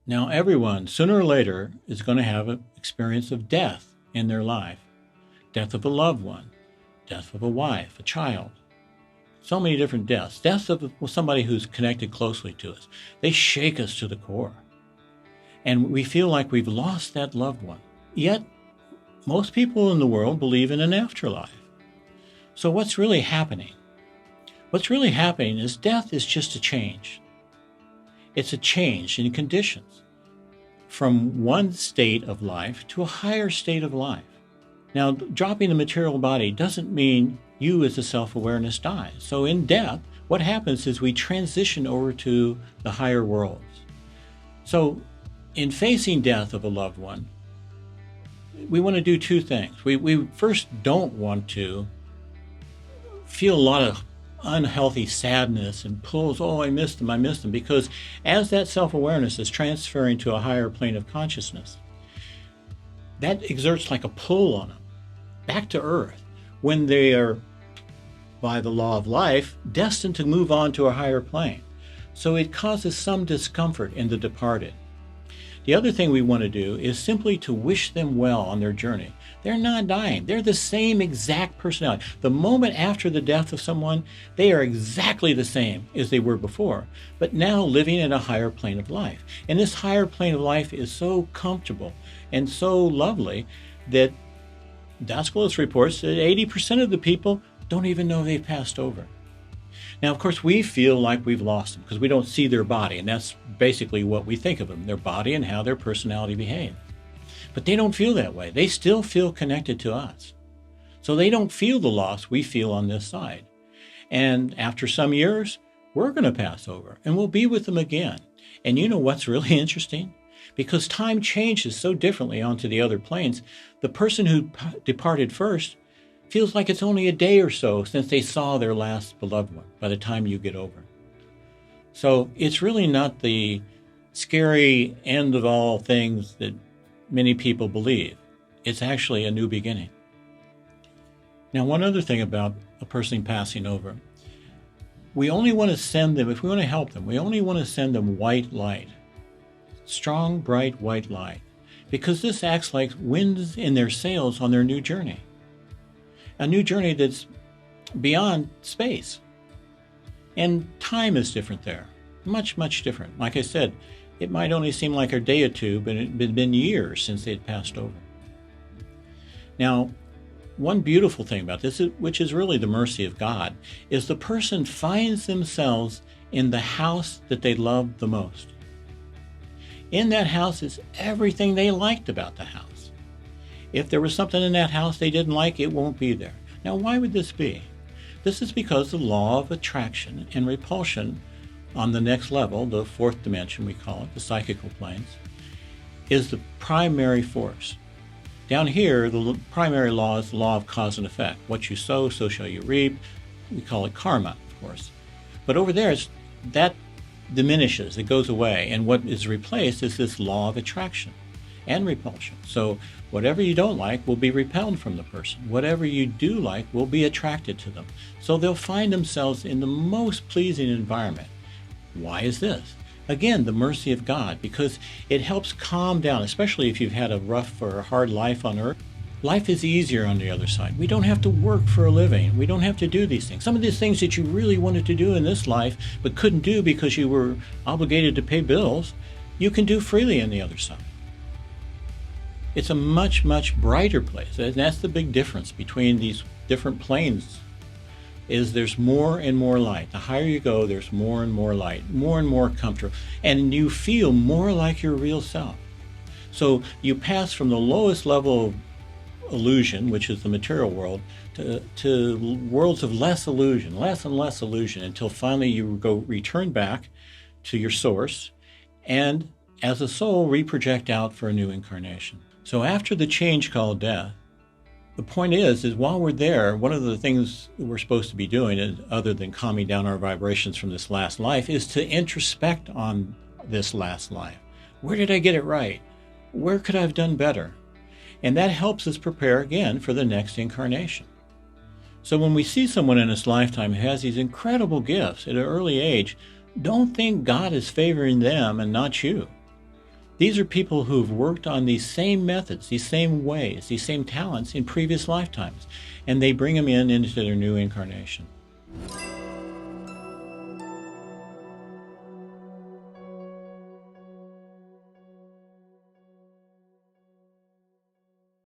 Now, everyone, sooner or later, is going to have an experience of death in their life. Death of a loved one, death of a wife, a child. So many different deaths. Deaths of somebody who's connected closely to us. They shake us to the core. And we feel like we've lost that loved one. Yet, most people in the world believe in an afterlife. So what's really happening? What's really happening is death is just a change. It's a change in conditions from one state of life to a higher state of life. Now, dropping the material body doesn't mean you as a self-awareness dies. So in death, what happens is we transition over to the higher worlds. So in facing death of a loved one, we want to do two things. We first don't want to feel a lot of unhealthy sadness and pulls, oh, I missed them, because as that self-awareness is transferring to a higher plane of consciousness, that exerts like a pull on them back to earth when they are, by the law of life, destined to move on to a higher plane. So it causes some discomfort in the departed. The other thing we want to do is simply to wish them well on their journey. They're not dying. They're the same exact personality. The moment after the death of someone, they are exactly the same as they were before, but now living in a higher plane of life. And this higher plane of life is so comfortable and so lovely that Dascalos reports that 80% of the people don't even know they've passed over. Now, of course, we feel like we've lost them because we don't see their body, and that's basically what we think of them, their body and how their personality behaves. But they don't feel that way. They still feel connected to us. So they don't feel the loss we feel on this side. And after some years, we're going to pass over, and we'll be with them again. And you know what's really interesting? Because time changes so differently onto the other planes, the person who departed first feels like it's only a day or so since they saw their last beloved one by the time you get over. So it's really not the scary end of all things that many people believe. It's actually a new beginning. Now, one other thing about a person passing over, we only want to send them, if we want to help them, we only want to send them white light, strong, bright white light, because this acts like winds in their sails on their new journey. A new journey that's beyond space. And time is different there. Much, much different. Like I said, it might only seem like a day or two, but it had been years since they had passed over. Now, one beautiful thing about this, which is really the mercy of God, is the person finds themselves in the house that they loved the most. In that house is everything they liked about the house. If there was something in that house they didn't like, it won't be there. Now, why would this be? This is because the law of attraction and repulsion on the next level, the fourth dimension we call it, the psychical planes, is the primary force. Down here, the primary law is the law of cause and effect. What you sow, so shall you reap. We call it karma, of course. But over there, that diminishes, it goes away, and what is replaced is this law of attraction and repulsion. So whatever you don't like will be repelled from the person. Whatever you do like will be attracted to them. So they'll find themselves in the most pleasing environment. Why is this? Again, the mercy of God, because it helps calm down, especially if you've had a rough or a hard life on earth. Life is easier on the other side. We don't have to work for a living. We don't have to do these things. Some of these things that you really wanted to do in this life but couldn't do because you were obligated to pay bills, you can do freely on the other side. It's a much, much brighter place. And that's the big difference between these different planes, is there's more and more light. The higher you go, there's more and more light, more and more comfort, and you feel more like your real self. So you pass from the lowest level of illusion, which is the material world, to worlds of less illusion, less and less illusion, until finally you return back to your source, and as a soul reproject out for a new incarnation. So after the change called death, the point is while we're there, one of the things we're supposed to be doing, other than calming down our vibrations from this last life, is to introspect on this last life. Where did I get it right? Where could I have done better? And that helps us prepare again for the next incarnation. So when we see someone in this lifetime who has these incredible gifts at an early age, don't think God is favoring them and not you. These are people who've worked on these same methods, these same ways, these same talents in previous lifetimes, and they bring them into their new incarnation.